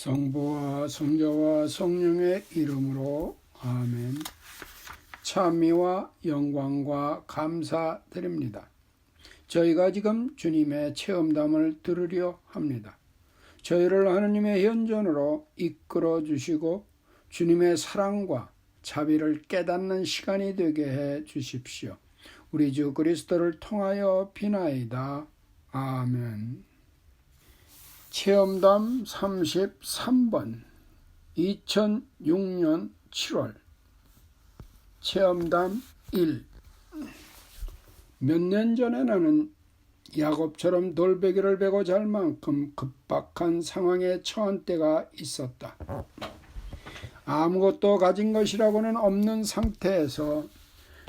성부와 성자와 성령의 이름으로 아멘. 찬미와 영광과 감사드립니다. 저희가 지금 주님의 체험담을 들으려 합니다. 저희를 하느님의 현존으로 이끌어 주시고 주님의 사랑과 자비를 깨닫는 시간이 되게 해 주십시오. 우리 주 그리스도를 통하여 비나이다. 아멘. 체험담 33번 2006년 7월 체험담 1. 몇 년 전에 나는 야곱처럼 돌베개를 베고 잘 만큼 급박한 상황에 처한 때가 있었다. 아무것도 가진 것이라고는 없는 상태에서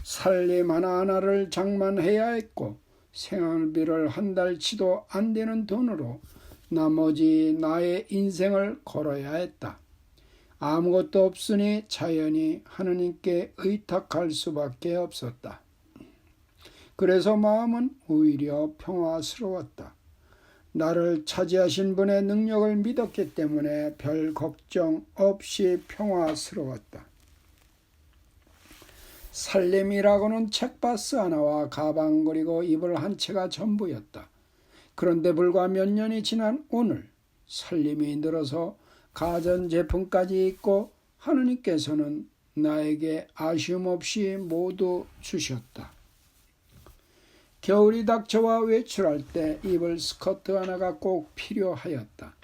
살림 하나하나를 장만해야 했고 생활비를 한 달치도 안 되는 돈으로 나머지 나의 인생을 걸어야 했다. 아무것도 없으니 자연히 하느님께 의탁할 수밖에 없었다. 그래서 마음은 오히려 평화스러웠다. 나를 차지하신 분의 능력을 믿었기 때문에 별 걱정 없이 평화스러웠다. 살림이라고는 책바스 하나와 가방 그리고 이불 한 채가 전부였다. 그런데 불과 몇 년이 지난 오늘 살림이 늘어서 가전제품까지 있고 하느님께서는 나에게 아쉬움 없이 모두 주셨다. 겨울이 닥쳐와 외출할 때 입을 스커트 하나가 꼭 필요하였다.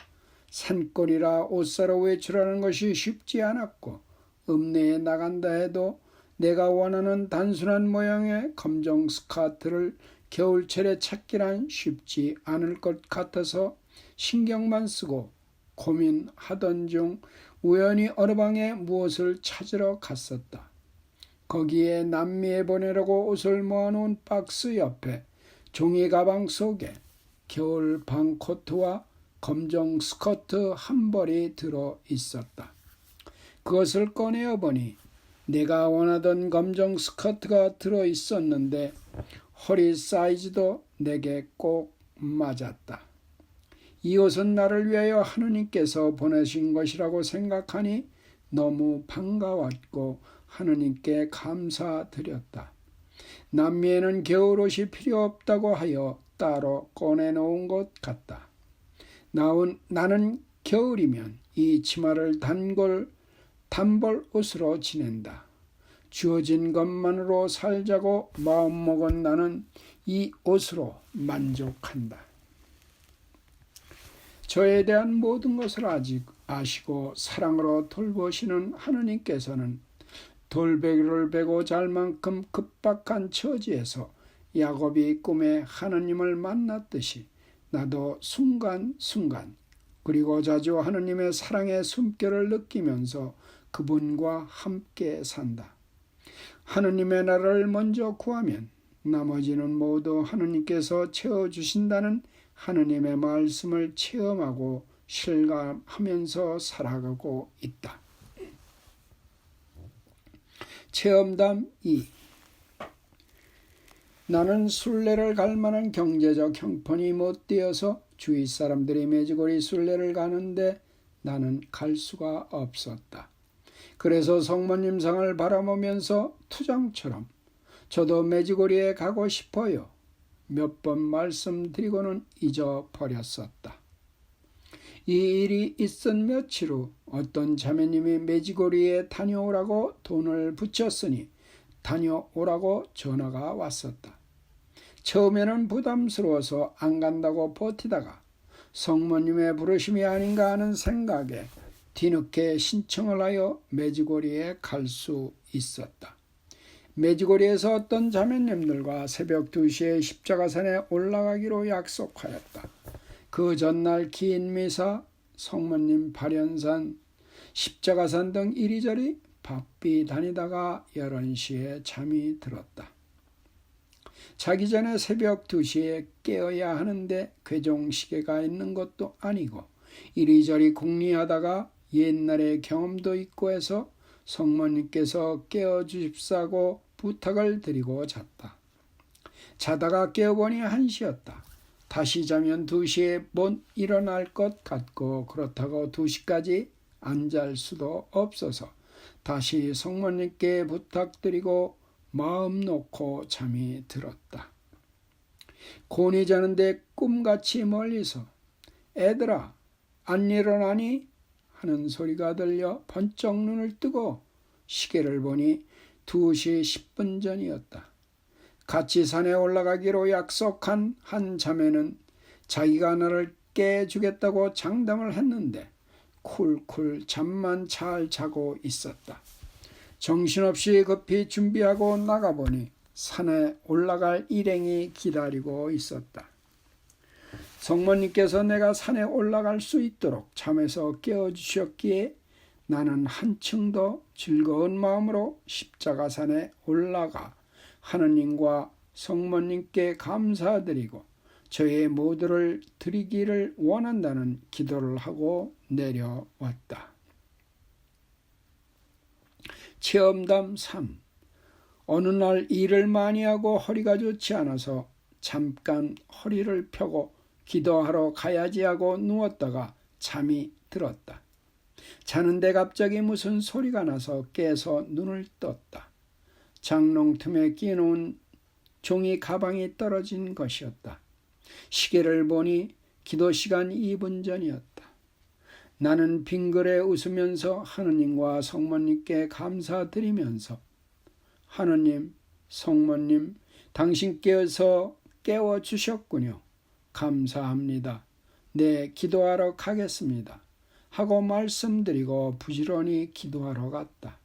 산골이라 옷 사러 외출하는 것이 쉽지 않았고 읍내에 나간다 해도 내가 원하는 단순한 모양의 검정 스커트를 겨울철에 찾기란 쉽지 않을 것 같아서 신경만 쓰고 고민하던 중 우연히 어느 방에 무엇을 찾으러 갔었다. 거기에 남미에 보내려고 옷을 모아놓은 박스 옆에 종이 가방 속에 겨울 방 코트와 검정 스커트 한 벌이 들어 있었다. 그것을 꺼내어 보니 내가 원하던 검정 스커트가 들어 있었는데 허리 사이즈도 내게 꼭 맞았다. 이 옷은 나를 위하여 하느님께서 보내신 것이라고 생각하니 너무 반가웠고 하느님께 감사드렸다. 남미에는 겨울옷이 필요 없다고 하여 따로 꺼내놓은 것 같다. 나는 겨울이면 이 치마를 단벌 옷으로 지낸다. 주어진 것만으로 살자고 마음먹은 나는 이 옷으로 만족한다. 저에 대한 모든 것을 아직 아시고 사랑으로 돌보시는 하느님께서는 돌베개를 베고 잘 만큼 급박한 처지에서 야곱이 꿈에 하느님을 만났듯이 나도 순간순간 그리고 자주 하느님의 사랑의 숨결을 느끼면서 그분과 함께 산다. 하느님의 나라를 먼저 구하면 나머지는 모두 하느님께서 채워주신다는 하느님의 말씀을 체험하고 실감하면서 살아가고 있다. 체험담 2. 나는 순례를 갈 만한 경제적 형편이 못 되어서 주위 사람들이 메지고리 순례를 가는데 나는 갈 수가 없었다. 그래서 성모님 상을 바라보면서 투정처럼 저도 메지고리에 가고 싶어요. 몇 번 말씀드리고는 잊어버렸었다. 이 일이 있은 며칠 후 어떤 자매님이 메지고리에 다녀오라고 돈을 붙였으니 다녀오라고 전화가 왔었다. 처음에는 부담스러워서 안 간다고 버티다가 성모님의 부르심이 아닌가 하는 생각에 뒤늦게 신청을 하여 메지고리에 갈 수 있었다. 메지고리에서 어떤 자매님들과 새벽 2시에 십자가산에 올라가기로 약속하였다. 그 전날 긴 미사, 성모님 발연산, 십자가산 등 이리저리 바삐 다니다가 11시에 잠이 들었다. 자기 전에 새벽 2시에 깨어야 하는데 괴종시계가 있는 것도 아니고 이리저리 궁리하다가 옛날의 경험도 있고 해서 성모님께서 깨워주십사고 부탁을 드리고 잤다. 자다가 깨어보니 1시였다. 다시 자면 2시에 못 일어날 것 같고 그렇다고 2시까지 안 잘 수도 없어서 다시 성모님께 부탁드리고 마음 놓고 잠이 들었다. 곤히 자는데 꿈같이 멀리서 애들아 안 일어나니? 하는 소리가 들려 번쩍 눈을 뜨고 시계를 보니 2시 10분 전이었다. 같이 산에 올라가기로 약속한 한 자매는 자기가 나를 깨주겠다고 장담을 했는데 쿨쿨 잠만 잘 자고 있었다. 정신없이 급히 준비하고 나가보니 산에 올라갈 일행이 기다리고 있었다. 성모님께서 내가 산에 올라갈 수 있도록 잠에서 깨워주셨기에 나는 한층 더 즐거운 마음으로 십자가산에 올라가 하느님과 성모님께 감사드리고 저의 모두를 드리기를 원한다는 기도를 하고 내려왔다. 체험담 3. 어느 날 일을 많이 하고 허리가 좋지 않아서 잠깐 허리를 펴고 기도하러 가야지 하고 누웠다가 잠이 들었다. 자는데 갑자기 무슨 소리가 나서 깨서 눈을 떴다. 장롱 틈에 끼놓은 종이 가방이 떨어진 것이었다. 시계를 보니 기도 시간 2분 전이었다. 나는 빙그레 웃으면서 하느님과 성모님께 감사드리면서 하느님, 성모님, 당신께서 깨워주셨군요. 감사합니다. 네, 기도하러 가겠습니다. 하고 말씀드리고 부지런히 기도하러 갔다.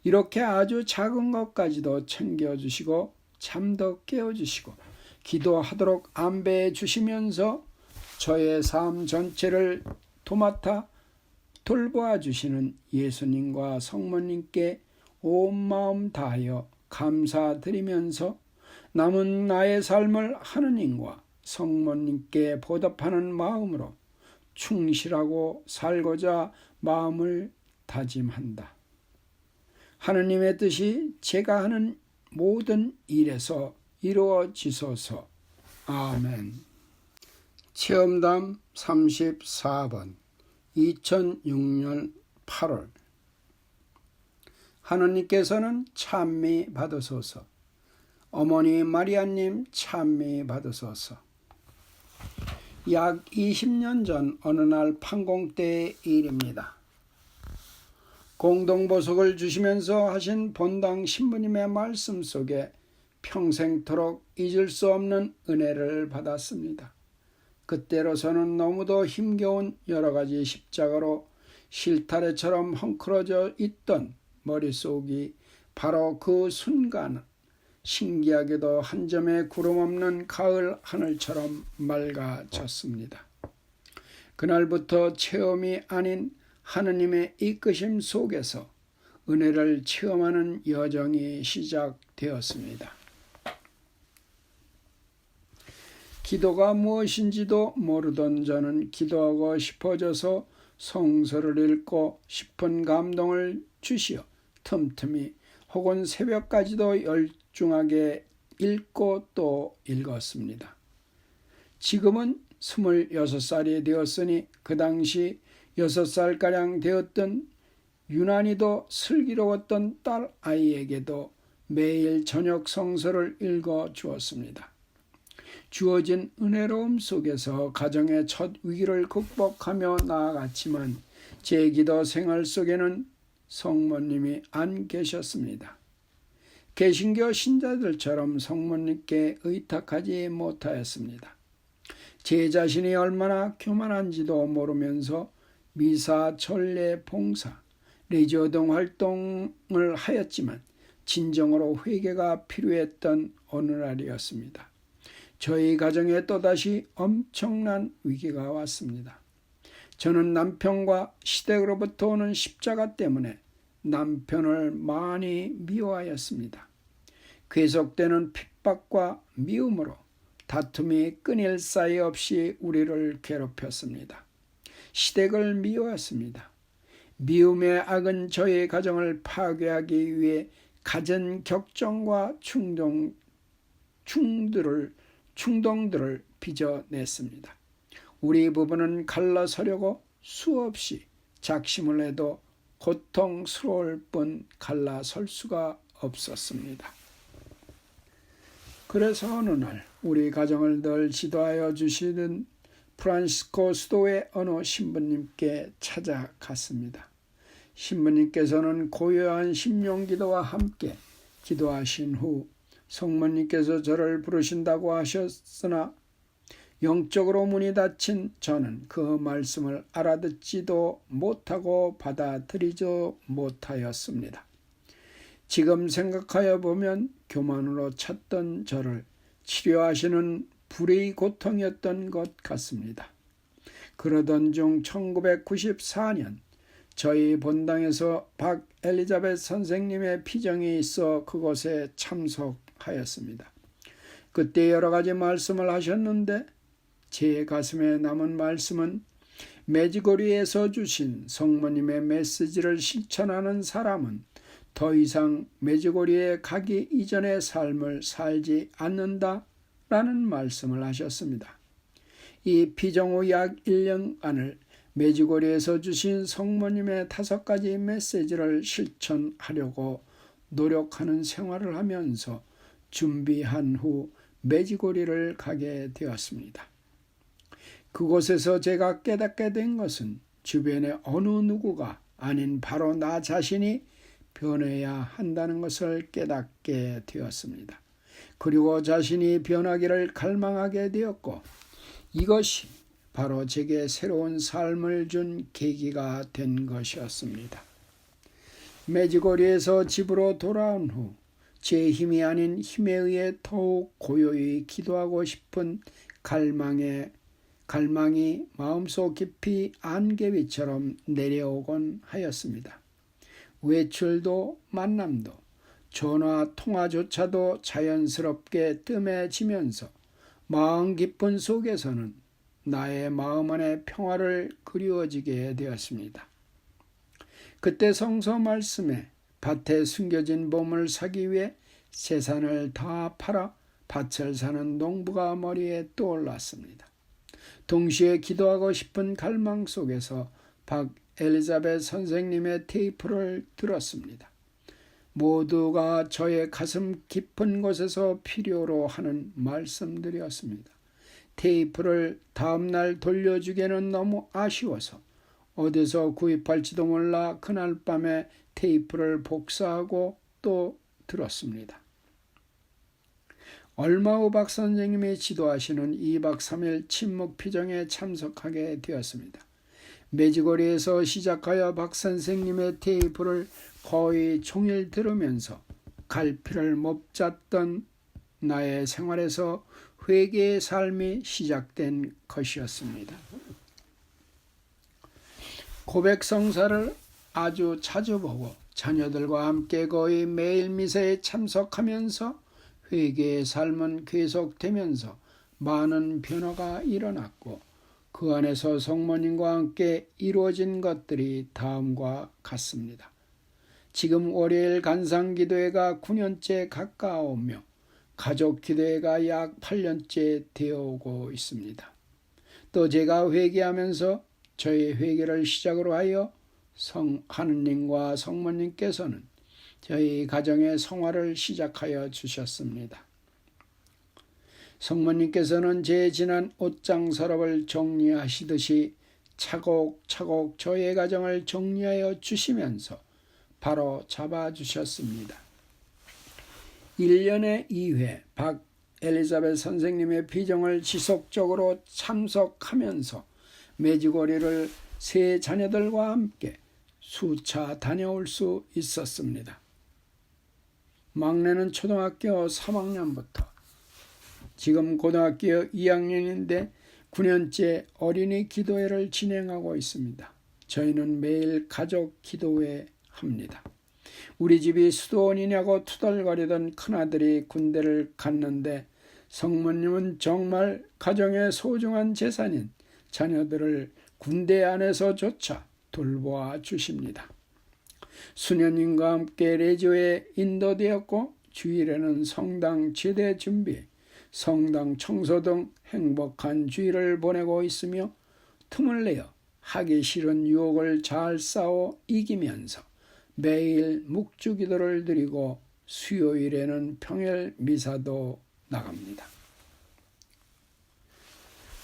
이렇게 아주 작은 것까지도 챙겨주시고 잠도 깨워주시고 기도하도록 안배해 주시면서 저의 삶 전체를 도맡아 돌보아 주시는 예수님과 성모님께 온 마음 다하여 감사드리면서 남은 나의 삶을 하느님과 성모님께 보답하는 마음으로 충실하고 살고자 마음을 다짐한다. 하느님의 뜻이 제가 하는 모든 일에서 이루어지소서. 아멘. 체험담 34번 2006년 8월 하느님께서는 찬미 받으소서. 어머니 마리아님 찬미 받으소서. 약 20년 전 어느 날 판공 때의 일입니다. 공동보석을 주시면서 하신 본당 신부님의 말씀 속에 평생토록 잊을 수 없는 은혜를 받았습니다. 그때로서는 너무도 힘겨운 여러 가지 십자가로 실타래처럼 헝클어져 있던 머릿속이 바로 그 순간 신기하게도 한 점의 구름 없는 가을 하늘처럼 맑아졌습니다. 그날부터 체험이 아닌 하느님의 이끄심 속에서 은혜를 체험하는 여정이 시작되었습니다. 기도가 무엇인지도 모르던 저는 기도하고 싶어져서 성서를 읽고 싶은 감동을 주시어 틈틈이 혹은 새벽까지도 열중하게 읽고 또 읽었습니다. 지금은 26살이 되었으니 그 당시 6살가량 되었던 유난히도 슬기로웠던 딸 아이에게도 매일 저녁 성서를 읽어 주었습니다. 주어진 은혜로움 속에서 가정의 첫 위기를 극복하며 나아갔지만 제 기도 생활 속에는 성모님이 안 계셨습니다. 개신교 신자들처럼 성모님께 의탁하지 못하였습니다. 제 자신이 얼마나 교만한지도 모르면서 미사, 전례, 봉사, 레지오 등 활동을 하였지만 진정으로 회개가 필요했던 어느 날이었습니다. 저희 가정에 또다시 엄청난 위기가 왔습니다. 저는 남편과 시댁으로부터 오는 십자가 때문에 남편을 많이 미워하였습니다. 계속되는 핍박과 미움으로 다툼이 끊일 사이 없이 우리를 괴롭혔습니다. 시댁을 미워했습니다. 미움의 악은 저희 가정을 파괴하기 위해 갖은 격정과 충동들을 빚어냈습니다. 우리 부부는 갈라서려고 수없이 작심을 해도 고통스러울 뿐 갈라설 수가 없었습니다. 그래서 어느 날 우리 가정을 늘 지도하여 주시는 프란시스코 수도의 어느 신부님께 찾아갔습니다. 신부님께서는 고요한 심령기도와 함께 기도하신 후 성모님께서 저를 부르신다고 하셨으나 영적으로 문이 닫힌 저는 그 말씀을 알아듣지도 못하고 받아들이지도 못하였습니다. 지금 생각하여 보면 교만으로 찾던 저를 치료하시는 불의 고통이었던 것 같습니다. 그러던 중 1994년 저희 본당에서 박 엘리자벳 선생님의 피정이 있어 그곳에 참석하였습니다. 그때 여러 가지 말씀을 하셨는데 제 가슴에 남은 말씀은 메지고리에서 주신 성모님의 메시지를 실천하는 사람은 더 이상 메지고리에 가기 이전의 삶을 살지 않는다라는 말씀을 하셨습니다. 이 피정 후 약 1년간을 메지고리에서 주신 성모님의 5가지 메시지를 실천하려고 노력하는 생활을 하면서 준비한 후 메지고리를 가게 되었습니다. 그곳에서 제가 깨닫게 된 것은 주변의 어느 누구가 아닌 바로 나 자신이 변해야 한다는 것을 깨닫게 되었습니다. 그리고 자신이 변하기를 갈망하게 되었고 이것이 바로 제게 새로운 삶을 준 계기가 된 것이었습니다. 메지고리에서 집으로 돌아온 후 제 힘이 아닌 힘에 의해 더욱 고요히 기도하고 싶은 갈망이 마음속 깊이 안개비처럼 내려오곤 하였습니다. 외출도 만남도 전화 통화조차도 자연스럽게 뜸해지면서 마음 깊은 속에서는 나의 마음 안에 평화를 그리워지게 되었습니다. 그때 성서 말씀에 밭에 숨겨진 보물을 사기 위해 재산을 다 팔아 밭을 사는 농부가 머리에 떠올랐습니다. 동시에 기도하고 싶은 갈망 속에서 박 엘리자벳 선생님의 테이프를 들었습니다. 모두가 저의 가슴 깊은 곳에서 필요로 하는 말씀들이었습니다. 테이프를 다음날 돌려주기에는 너무 아쉬워서 어디서 구입할지도 몰라 그날 밤에 테이프를 복사하고 또 들었습니다. 얼마 후 박 선생님이 지도하시는 2박 3일 침묵피정에 참석하게 되었습니다. 메지고리에서 시작하여 박 선생님의 테이프를 거의 종일 들으면서 갈피를 못 잡던 나의 생활에서 회개의 삶이 시작된 것이었습니다. 고백성사를 아주 자주 보고 자녀들과 함께 거의 매일 미사에 참석하면서 회개의 삶은 계속되면서 많은 변화가 일어났고 그 안에서 성모님과 함께 이루어진 것들이 다음과 같습니다. 지금 월요일 간상기도회가 9년째 가까워오며 가족기도회가 약 8년째 되어오고 있습니다. 또 제가 회개하면서 저의 회개를 시작으로 하여 하느님과 성모님께서는 저희 가정의 성화를 시작하여 주셨습니다. 성모님께서는 제 지난 옷장 서랍을 정리하시듯이 차곡차곡 저의 가정을 정리하여 주시면서 바로 잡아주셨습니다. 1년에 2회 박 엘리자벳 선생님의 피정을 지속적으로 참석하면서 메지고리를 세 자녀들과 함께 수차 다녀올 수 있었습니다. 막내는 초등학교 3학년부터 지금 고등학교 2학년인데 9년째 어린이 기도회를 진행하고 있습니다. 저희는 매일 가족 기도회 합니다. 우리 집이 수도원이냐고 투덜거리던 큰아들이 군대를 갔는데 성모님은 정말 가정의 소중한 재산인 자녀들을 군대 안에서조차 돌보아 주십니다. 수녀님과 함께 레지오에 인도되었고 주일에는 성당 제대 준비, 성당 청소 등 행복한 주일을 보내고 있으며 틈을 내어 하기 싫은 유혹을 잘 싸워 이기면서 매일 묵주기도를 드리고 수요일에는 평일 미사도 나갑니다.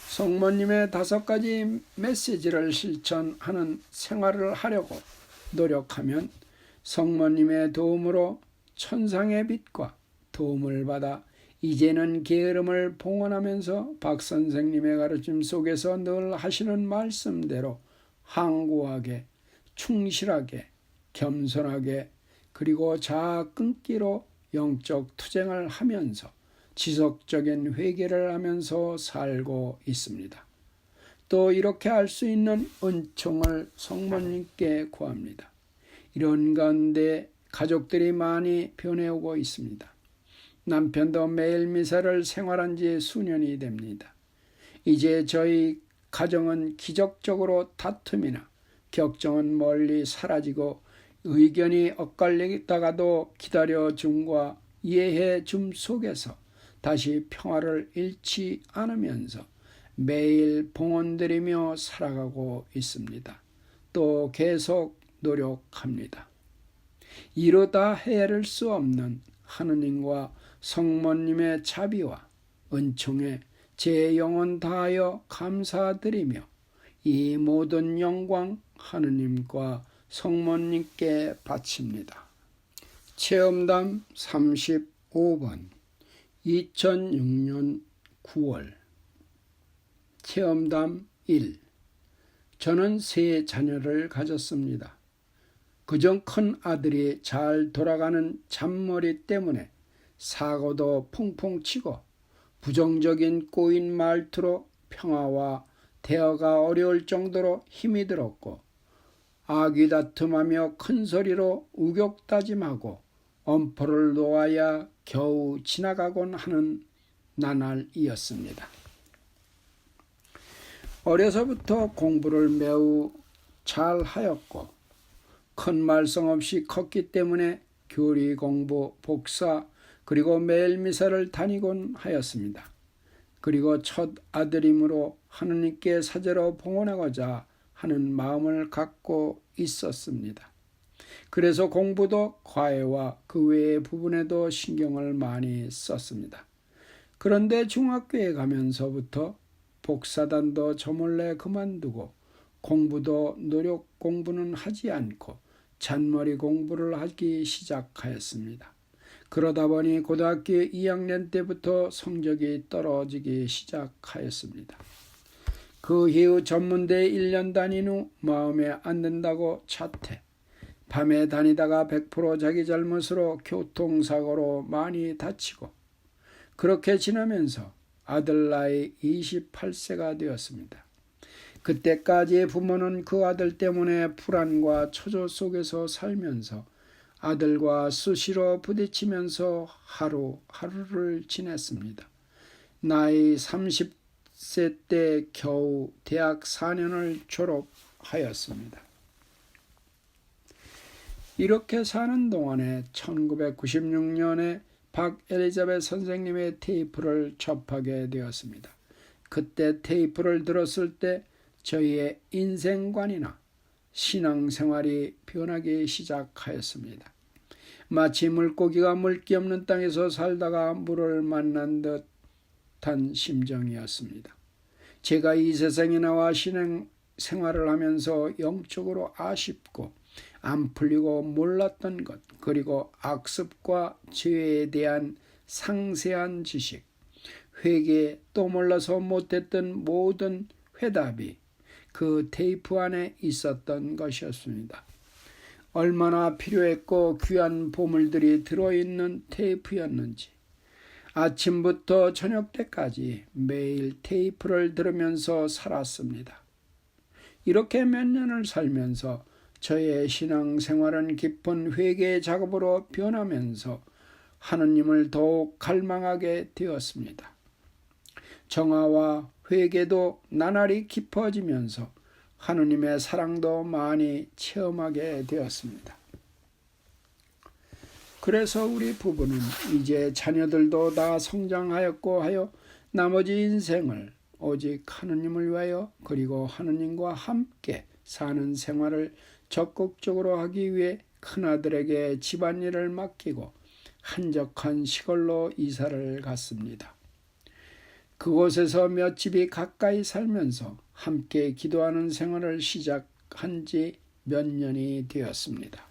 성모님의 5가지 메시지를 실천하는 생활을 하려고 노력하면 성모님의 도움으로 천상의 빛과 도움을 받아 이제는 게으름을 봉헌하면서 박 선생님의 가르침 속에서 늘 하시는 말씀대로 항구하게, 충실하게, 겸손하게, 그리고 자아 끊기로 영적 투쟁을 하면서 지속적인 회개를 하면서 살고 있습니다. 또 이렇게 할 수 있는 은총을 성모님께 구합니다. 이런 가운데 가족들이 많이 변해오고 있습니다. 남편도 매일 미사를 생활한 지 수년이 됩니다. 이제 저희 가정은 기적적으로 다툼이나 격정은 멀리 사라지고 의견이 엇갈리다가도 기다려줌과 이해해줌 속에서 다시 평화를 잃지 않으면서 매일 봉헌드리며 살아가고 있습니다. 또 계속 노력합니다. 이루다 헤아릴 수 없는 하느님과 성모님의 자비와 은총에 제 영혼 다하여 감사드리며 이 모든 영광 하느님과 성모님께 바칩니다. 체험담 35번 2006년 9월 체험담 1. 저는 3 자녀를 가졌습니다. 그중 큰 아들이 잘 돌아가는 잔머리 때문에 사고도 퐁퐁 치고 부정적인 꼬인 말투로 평화와 대화가 어려울 정도로 힘이 들었고 아귀 다툼하며 큰 소리로 우격다짐하고 엄포를 놓아야 겨우 지나가곤 하는 나날이었습니다. 어려서부터 공부를 매우 잘하였고 큰 말썽 없이 컸기 때문에 교리 공부, 복사, 그리고 매일 미사를 다니곤 하였습니다. 그리고 첫 아들이므로 하느님께 사제로 봉헌하고자 하는 마음을 갖고 있었습니다. 그래서 공부도 과외와 그 외의 부분에도 신경을 많이 썼습니다. 그런데 중학교에 가면서부터 복사단도 저 몰래 그만두고 공부도 노력 공부는 하지 않고 잔머리 공부를 하기 시작하였습니다. 그러다 보니 고등학교 2학년 때부터 성적이 떨어지기 시작하였습니다. 그 이후 전문대 1년 다닌 후 마음에 안 든다고 자퇴. 밤에 다니다가 100% 자기 잘못으로 교통사고로 많이 다치고 그렇게 지나면서 아들 나이 28세가 되었습니다. 그때까지 부모는 그 아들 때문에 불안과 초조 속에서 살면서 아들과 수시로 부딪히면서 하루하루를 지냈습니다. 나이 30세 때 겨우 대학 4년을 졸업하였습니다. 이렇게 사는 동안에 1996년에 박 엘리자베트 선생님의 테이프를 접하게 되었습니다. 그때 테이프를 들었을 때 저희의 인생관이나 신앙생활이 변하기 시작하였습니다. 마치 물고기가 물기 없는 땅에서 살다가 물을 만난 듯한 심정이었습니다. 제가 이 세상에 나와 신앙생활을 하면서 영적으로 아쉽고 안 풀리고 몰랐던 것, 그리고 악습과 죄에 대한 상세한 지식, 회개, 또 몰라서 못했던 모든 회답이 그 테이프 안에 있었던 것이었습니다. 얼마나 필요했고 귀한 보물들이 들어있는 테이프였는지 아침부터 저녁 때까지 매일 테이프를 들으면서 살았습니다. 이렇게 몇 년을 살면서 저의 신앙생활은 깊은 회개 작업으로 변하면서 하느님을 더욱 갈망하게 되었습니다. 정화와 회개도 나날이 깊어지면서 하느님의 사랑도 많이 체험하게 되었습니다. 그래서 우리 부부는 이제 자녀들도 다 성장하였고 하여 나머지 인생을 오직 하느님을 위하여 그리고 하느님과 함께 사는 생활을 적극적으로 하기 위해 큰아들에게 집안일을 맡기고 한적한 시골로 이사를 갔습니다. 그곳에서 몇 집이 가까이 살면서 함께 기도하는 생활을 시작한 지 몇 년이 되었습니다.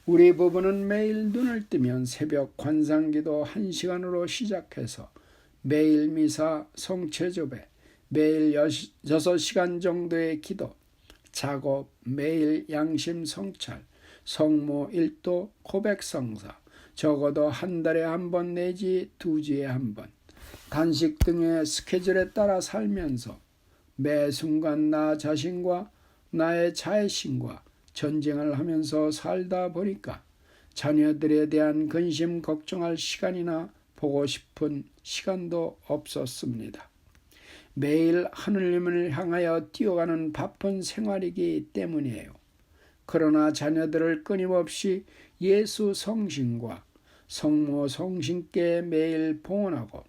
우리 부부는 매일 눈을 뜨면 새벽 관상기도 1시간으로 시작해서 매일 미사, 성체조배, 매일 6시간 정도의 기도, 작업, 매일 양심 성찰, 성모 1도, 고백 성사, 적어도 한 달에 한 번 내지 2주에 한 번, 단식 등의 스케줄에 따라 살면서 매 순간 나 자신과 나의 자애심과 전쟁을 하면서 살다 보니까 자녀들에 대한 근심 걱정할 시간이나 보고 싶은 시간도 없었습니다. 매일 하느님을 향하여 뛰어가는 바쁜 생활이기 때문이에요. 그러나 자녀들을 끊임없이 예수 성신과 성모 성신께 매일 봉헌하고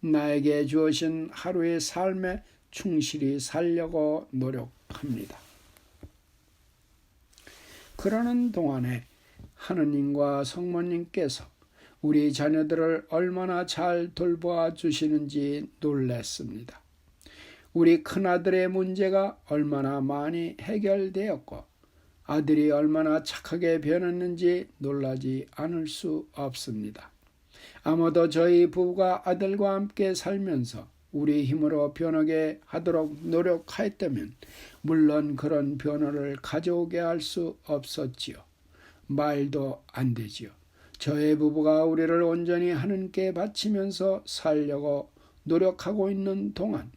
나에게 주어진 하루의 삶에 충실히 살려고 노력합니다. 그러는 동안에 하느님과 성모님께서 우리 자녀들을 얼마나 잘 돌보아 주시는지 놀랐습니다. 우리 큰아들의 문제가 얼마나 많이 해결되었고 아들이 얼마나 착하게 변했는지 놀라지 않을 수 없습니다. 아마도 저희 부부가 아들과 함께 살면서 우리 힘으로 변하게 하도록 노력하였다면 물론 그런 변화를 가져오게 할 수 없었지요. 말도 안 되지요. 저의 부부가 우리를 온전히 하느님께 바치면서 살려고 노력하고 있는 동안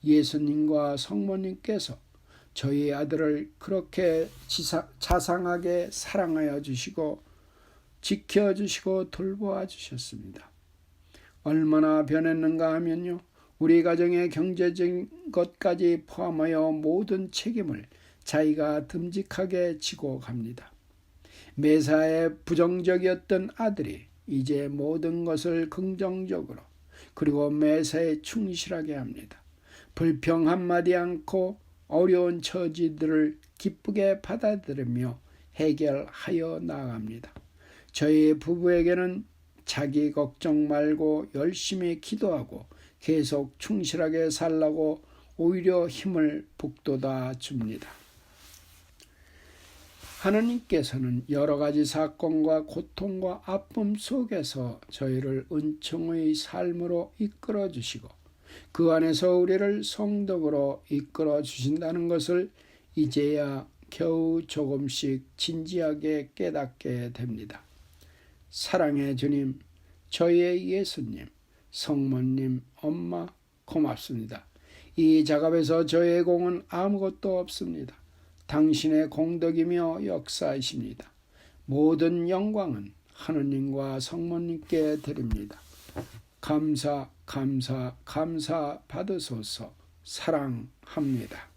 예수님과 성모님께서 저희 아들을 그렇게 자상하게 사랑하여 주시고 지켜주시고 돌보아 주셨습니다. 얼마나 변했는가 하면요. 우리 가정의 경제적인 것까지 포함하여 모든 책임을 자기가 듬직하게 지고 갑니다. 매사에 부정적이었던 아들이 이제 모든 것을 긍정적으로 그리고 매사에 충실하게 합니다. 불평 한마디 않고 어려운 처지들을 기쁘게 받아들이며 해결하여 나아갑니다. 저희 부부에게는 자기 걱정 말고 열심히 기도하고 계속 충실하게 살라고 오히려 힘을 북돋아 줍니다. 하느님께서는 여러 가지 사건과 고통과 아픔 속에서 저희를 은총의 삶으로 이끌어 주시고 그 안에서 우리를 성덕으로 이끌어 주신다는 것을 이제야 겨우 조금씩 진지하게 깨닫게 됩니다. 사랑의 주님, 저희의 예수님, 성모님, 엄마 고맙습니다. 이 작업에서 저의 공은 아무것도 없습니다. 당신의 공덕이며 역사이십니다. 모든 영광은 하느님과 성모님께 드립니다. 감사 받으소서. 사랑합니다.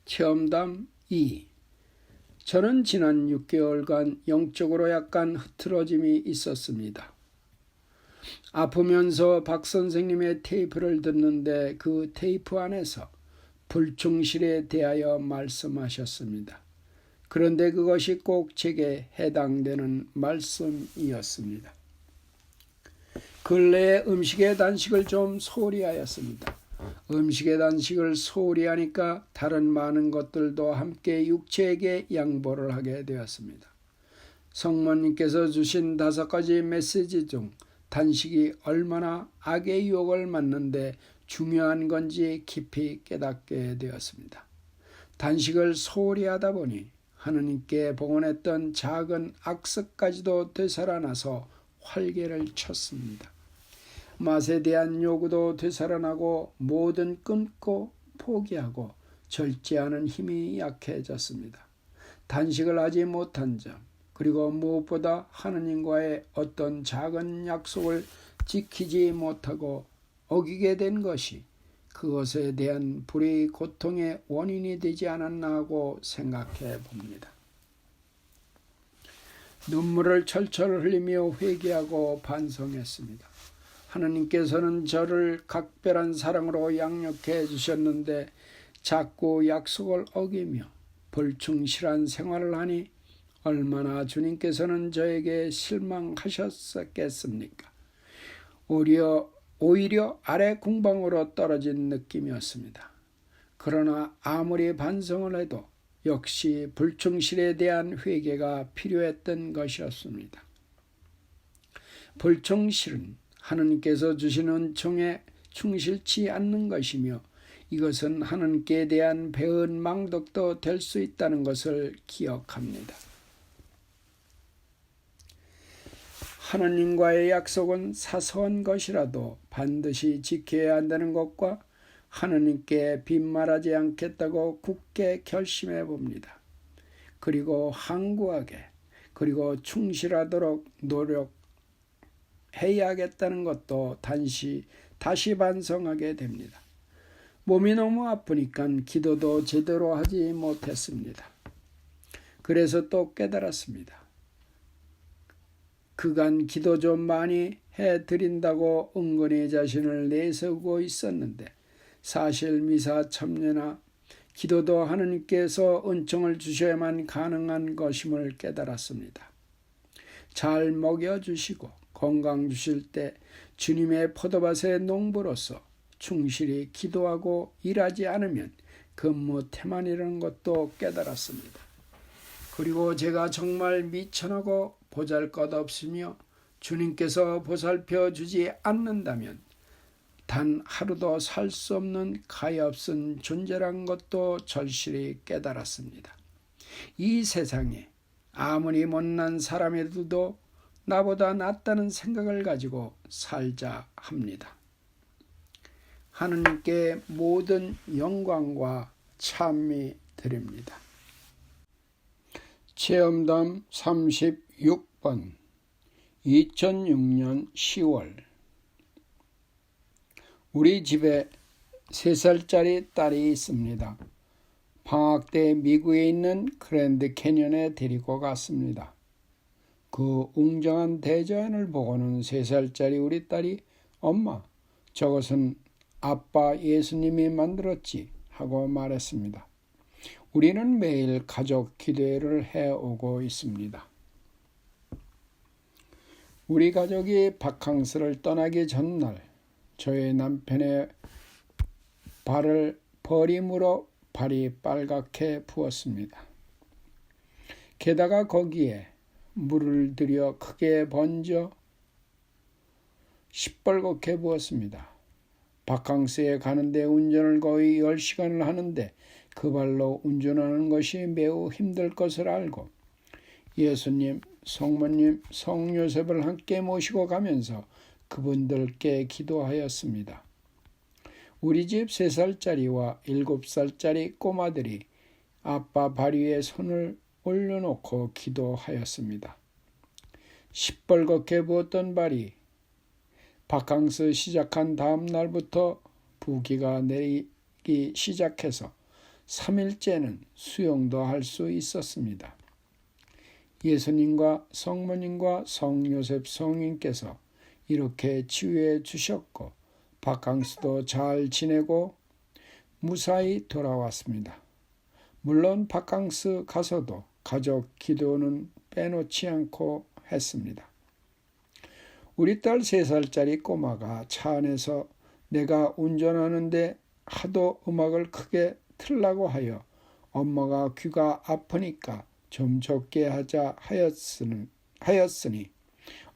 체험담 2. 저는 지난 6개월간 영적으로 약간 흐트러짐이 있었습니다. 아프면서 박 선생님의 테이프를 듣는데 그 테이프 안에서 불충실에 대하여 말씀하셨습니다. 그런데 그것이 꼭 제게 해당되는 말씀이었습니다. 근래에 음식의 단식을 좀 소홀히 하였습니다. 음식의 단식을 소홀히 하니까 다른 많은 것들도 함께 육체에게 양보를 하게 되었습니다. 성모님께서 주신 5가지 메시지 중 단식이 얼마나 악의 유혹을 맞는데 중요한 건지 깊이 깨닫게 되었습니다. 단식을 소홀히 하다 보니 하느님께 봉헌했던 작은 악습까지도 되살아나서 활개를 쳤습니다. 맛에 대한 요구도 되살아나고 뭐든 끊고 포기하고 절제하는 힘이 약해졌습니다. 단식을 하지 못한 점, 그리고 무엇보다 하느님과의 어떤 작은 약속을 지키지 못하고 어기게 된 것이 그것에 대한 불의 고통의 원인이 되지 않았나 하고 생각해 봅니다. 눈물을 철철 흘리며 회개하고 반성했습니다. 하느님께서는 저를 각별한 사랑으로 양육해 주셨는데 자꾸 약속을 어기며 불충실한 생활을 하니 얼마나 주님께서는 저에게 실망하셨겠습니까? 오히려 아래 궁방으로 떨어진 느낌이었습니다. 그러나 아무리 반성을 해도 역시 불충실에 대한 회개가 필요했던 것이었습니다. 불충실은 하느님께서 주시는 은총에 충실치 않는 것이며 이것은 하느님께 대한 배은 망덕도 될 수 있다는 것을 기억합니다. 하느님과의 약속은 사소한 것이라도 반드시 지켜야 한다는 것과 하느님께 빈말하지 않겠다고 굳게 결심해 봅니다. 그리고 항구하게 그리고 충실하도록 노력해야겠다는 것도 다시 반성하게 됩니다. 몸이 너무 아프니까 기도도 제대로 하지 못했습니다. 그래서 또 깨달았습니다. 그간 기도 좀 많이 해드린다고 은근히 자신을 내세우고 있었는데 사실 미사 첨례나 기도도 하느님께서 은총을 주셔야만 가능한 것임을 깨달았습니다. 잘 먹여주시고 건강 주실 때 주님의 포도밭의 농부로서 충실히 기도하고 일하지 않으면 근무 태만이라는 것도 깨달았습니다. 그리고 제가 정말 미천하고 보잘것없으며 주님께서 보살펴 주지 않는다면 단 하루도 살 수 없는 가엾은 존재란 것도 절실히 깨달았습니다. 이 세상에 아무리 못난 사람이라도 나보다 낫다는 생각을 가지고 살자 합니다. 하느님께 모든 영광과 찬미 드립니다. 체험담 36번 2006년 10월 우리 집에 3살짜리 딸이 있습니다. 방학 때 미국에 있는 그랜드 캐년에 데리고 갔습니다. 그 웅장한 대자연을 보고는 3살짜리 우리 딸이 엄마, 저것은 아빠 예수님이 만들었지 하고 말했습니다. 우리는 매일 가족 기도회를 해오고 있습니다. 우리 가족이 바캉스를 떠나기 전날 저의 남편의 발을 버림으로 발이 빨갛게 부었습니다. 게다가 거기에 물을 들여 크게 번져 시뻘겋게 부었습니다. 바캉스에 가는데 운전을 거의 10시간을 하는데 그 발로 운전하는 것이 매우 힘들 것을 알고 예수님, 성모님, 성요셉을 함께 모시고 가면서 그분들께 기도하였습니다. 우리 집 3살짜리와 7살짜리 꼬마들이 아빠 발 위에 손을 올려놓고 기도하였습니다. 시뻘겋게 부었던 발이 바캉스 시작한 다음 날부터 부기가 내리기 시작해서 3일째는 수영도 할 수 있었습니다. 예수님과 성모님과 성요셉 성인께서 이렇게 치유해 주셨고 바캉스도 잘 지내고 무사히 돌아왔습니다. 물론 바캉스 가서도 가족 기도는 빼놓지 않고 했습니다. 우리 딸 3살짜리 꼬마가 차 안에서 내가 운전하는데 하도 음악을 크게 틀라고 하여 엄마가 귀가 아프니까 좀 적게 하자 하였으니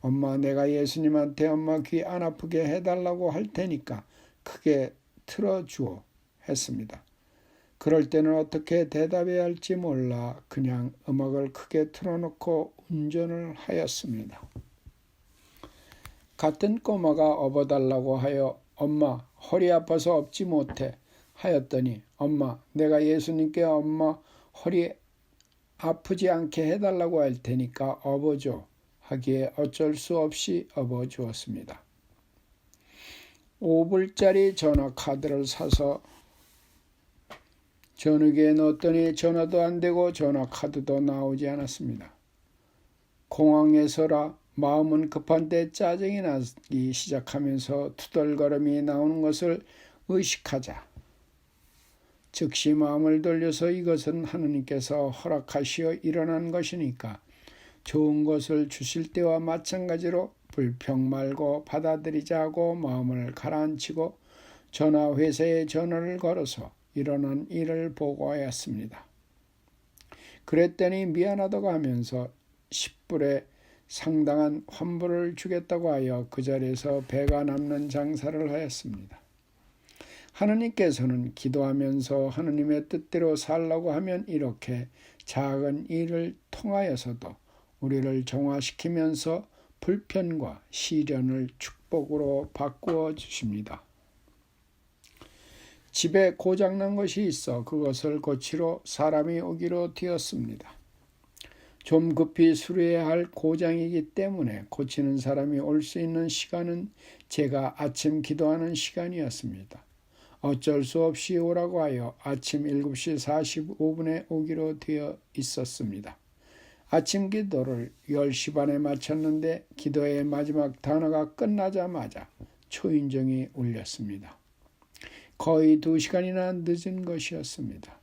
엄마 내가 예수님한테 엄마 귀 안 아프게 해달라고 할 테니까 크게 틀어주오 했습니다. 그럴 때는 어떻게 대답해야 할지 몰라 그냥 음악을 크게 틀어놓고 운전을 하였습니다. 같은 꼬마가 업어달라고 하여 엄마 허리 아파서 업지 못해 하였더니 엄마 내가 예수님께 엄마 허리 아프지 않게 해달라고 할 테니까 업어줘 하기에 어쩔 수 없이 업어주었습니다. 5불짜리 전화카드를 사서 전화기에 넣었더니 전화도 안 되고 전화카드도 나오지 않았습니다. 공항에서라 마음은 급한 때 짜증이 나기 시작하면서 투덜거림이 나오는 것을 의식하자. 즉시 마음을 돌려서 이것은 하느님께서 허락하시어 일어난 것이니까 좋은 것을 주실 때와 마찬가지로 불평 말고 받아들이자 하고 마음을 가라앉히고 전화회사에 전화를 걸어서 일어난 일을 보고하였습니다. 그랬더니 미안하다고 하면서 10불에 상당한 환불을 주겠다고 하여 그 자리에서 배가 남는 장사를 하였습니다. 하느님께서는 기도하면서 하느님의 뜻대로 살라고 하면 이렇게 작은 일을 통하여서도 우리를 정화시키면서 불편과 시련을 축복으로 바꾸어 주십니다. 집에 고장난 것이 있어 그것을 고치러 사람이 오기로 되었습니다. 좀 급히 수리해야 할 고장이기 때문에 고치는 사람이 올 수 있는 시간은 제가 아침 기도하는 시간이었습니다. 어쩔 수 없이 오라고 하여 아침 7시 45분에 오기로 되어 있었습니다. 아침 기도를 10시 반에 마쳤는데 기도의 마지막 단어가 끝나자마자 초인종이 울렸습니다. 거의 2시간이나 늦은 것이었습니다.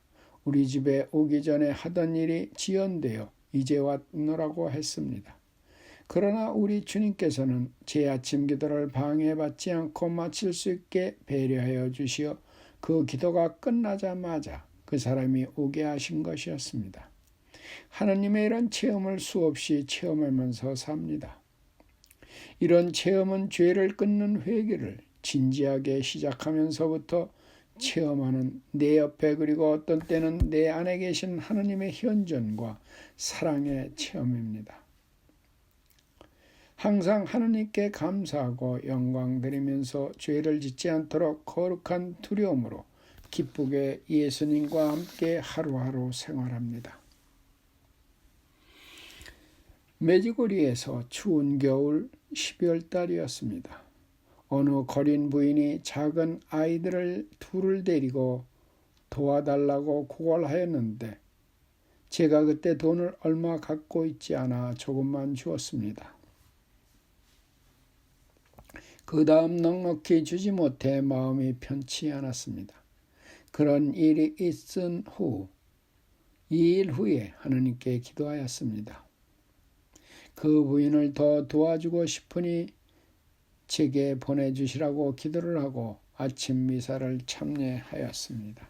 우리 집에 오기 전에 하던 일이 지연되어 이제 왔노라고 했습니다. 그러나 우리 주님께서는 제 아침 기도를 방해받지 않고 마칠 수 있게 배려하여 주시어 그 기도가 끝나자마자 그 사람이 오게 하신 것이었습니다. 하느님의 이런 체험을 수없이 체험하면서 삽니다. 이런 체험은 죄를 끊는 회개를 진지하게 시작하면서부터 체험하는 내 옆에 그리고 어떤 때는 내 안에 계신 하느님의 현존과 사랑의 체험입니다. 항상 하느님께 감사하고 영광 드리면서 죄를 짓지 않도록 거룩한 두려움으로 기쁘게 예수님과 함께 하루하루 생활합니다. 메지고리에서 추운 겨울 12월 달이었습니다. 어느 거린 부인이 작은 아이들을 둘을 데리고 도와달라고 구걸하였는데 제가 그때 돈을 얼마 갖고 있지 않아 조금만 주었습니다. 그 다음 넉넉히 주지 못해 마음이 편치 않았습니다. 그런 일이 있은 후 2일 후에 하느님께 기도하였습니다. 그 부인을 더 도와주고 싶으니 제게 보내주시라고 기도를 하고 아침 미사를 참여하였습니다.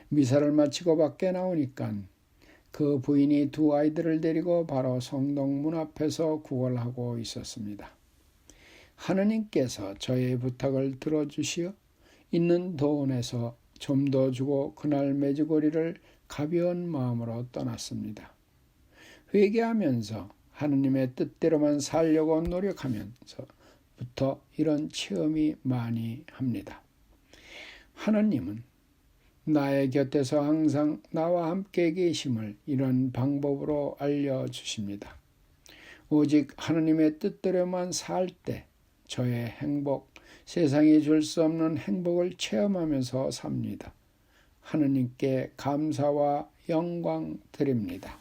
미사를 마치고 밖에 나오니까 그 부인이 두 아이들을 데리고 바로 성동 문 앞에서 구걸하고 있었습니다. 하느님께서 저의 부탁을 들어주시어 있는 돈에서 좀 더 주고 그날 메주거리를 가벼운 마음으로 떠났습니다. 회개하면서 하느님의 뜻대로만 살려고 노력하면서부터 이런 체험이 많이 합니다. 하느님은 나의 곁에서 항상 나와 함께 계심을 이런 방법으로 알려주십니다. 오직 하느님의 뜻대로만 살 때 저의 행복, 세상이 줄 수 없는 행복을 체험하면서 삽니다. 하느님께 감사와 영광 드립니다.